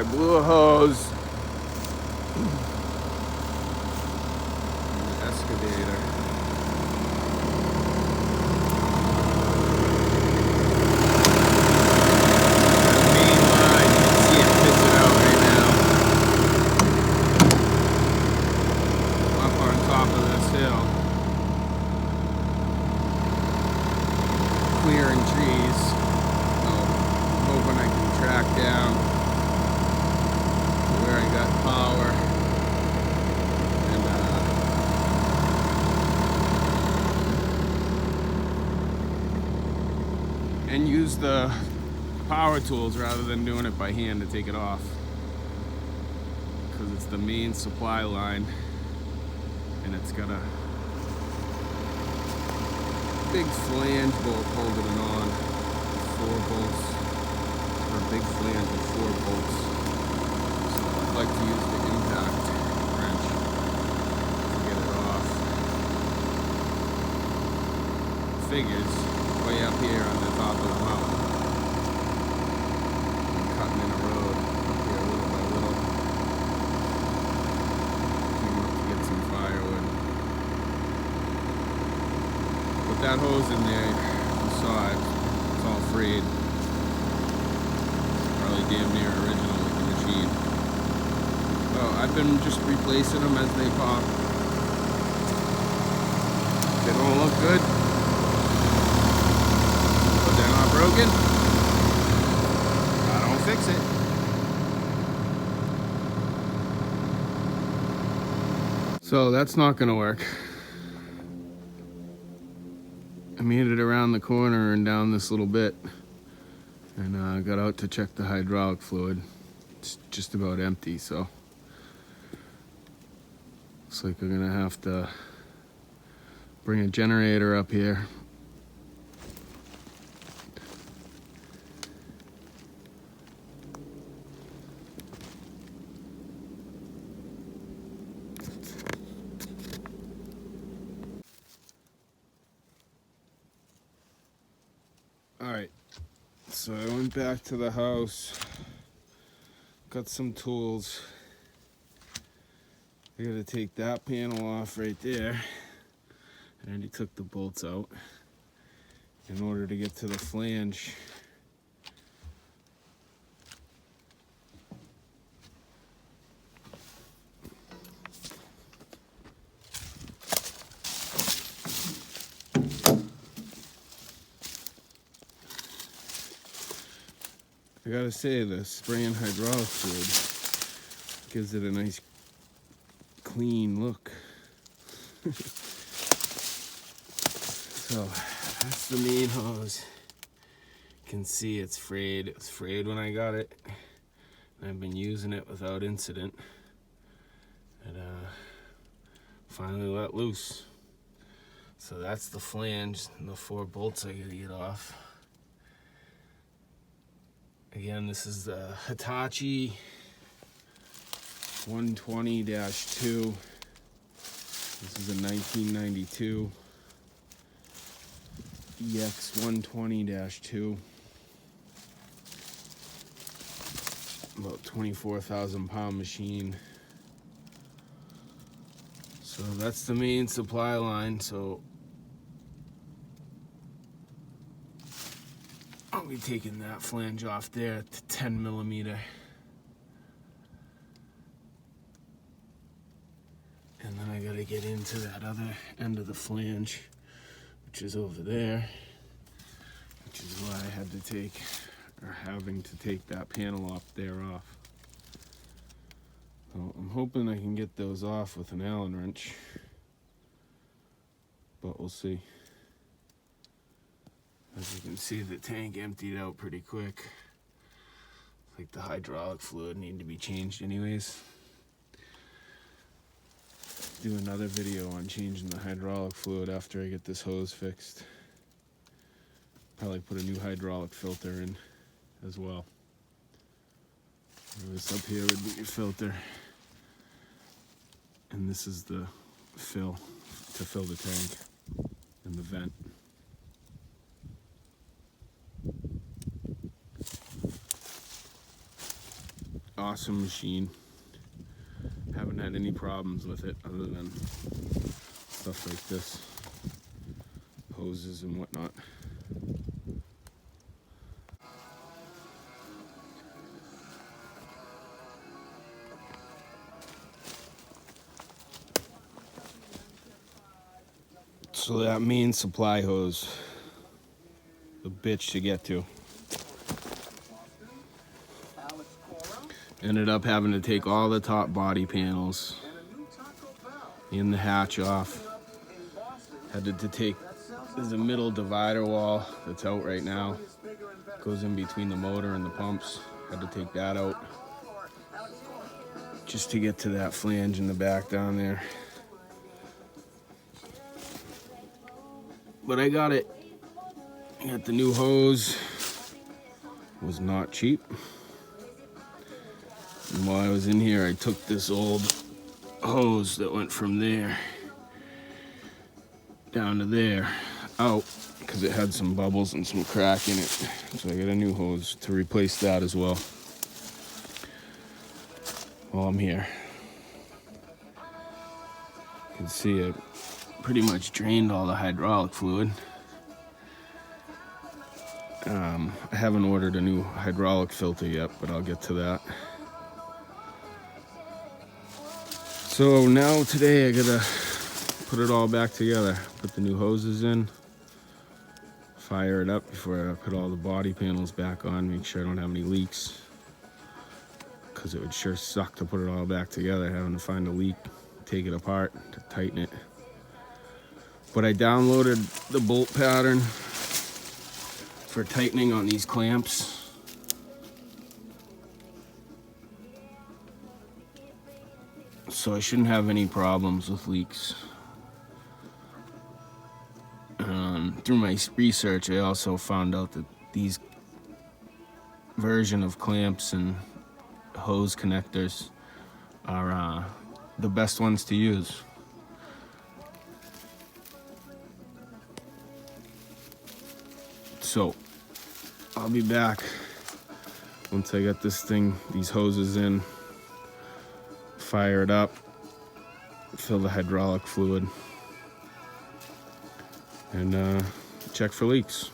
I blew a hose. The excavator. Clearing trees, so I'm hoping I can track down to where I got power and use the power tools rather than doing it by hand to take it off, because it's the main supply line and it's got a big flange bolt holding it on. 4 bolts, or a big flange with 4 bolts. So I'd like to use the impact wrench to get it off. Figures way up here on the top of the mountain. I'm cutting in a road up here little by little. Came up to get some firewood. Put that hose in there, you saw it, it's all frayed. Probably damn near original with the machine. So I've been just replacing them as they pop. They don't look good, but they're not broken. I don't fix it. So that's not gonna work. I made it around the corner and down this little bit, and got out to check the hydraulic fluid. It's just about empty, so looks like we're gonna have to bring a generator up here. Alright, so I went back to the house, got some tools. I gotta take that panel off right there. I already took the bolts out in order to get to the flange. I gotta say, the spraying hydraulic fluid gives it a nice clean look. So that's the main hose. You can see it's frayed. It was frayed when I got it, and I've been using it without incident. And finally let loose. So that's the flange and the 4 bolts I gotta get off. Again, this is the Hitachi 120-2. This is a 1992 ex120-2. About 24,000 pound machine. So that's the main supply line. So I'll be taking that flange off there to 10 millimeter. And then I gotta get into that other end of the flange, which is over there, which is why I had to take, or having to take that panel off there off. So I'm hoping I can get those off with an Allen wrench, but we'll see. As you can see, the tank emptied out pretty quick. Like the hydraulic fluid needed to be changed anyways. Do another video on changing the hydraulic fluid after I get this hose fixed. Probably put a new hydraulic filter in as well. This up here would be your filter. And this is the fill to fill the tank and the vent. awesome machine. Haven't had any problems with it other than stuff like this, hoses and whatnot. So that main supply hose, the bitch to get to. Ended up having to take all the top body panels in the hatch off. Had to take, there's a middle divider wall that's out right now. Goes in between the motor and the pumps. Had to take that out just to get to that flange in the back down there. But I got it. I got the new hose. Was not cheap. And while I was in here, I took this old hose that went from there down to there out because it had some bubbles and some crack in it. So I got a new hose to replace that as well. While I'm here, you can see I pretty much drained all the hydraulic fluid. I haven't ordered a new hydraulic filter yet, but I'll get to that. So now today I gotta put it all back together. Put the new hoses in, fire it up before I put all the body panels back on, make sure I don't have any leaks. Because it would sure suck to put it all back together, having to find a leak, take it apart to tighten it. But I downloaded the bolt pattern for tightening on these clamps. So I shouldn't have any problems with leaks. Through my research, I also found out that these version of clamps and hose connectors are the best ones to use. So I'll be back once I get these hoses in, fire it up, fill the hydraulic fluid, and check for leaks.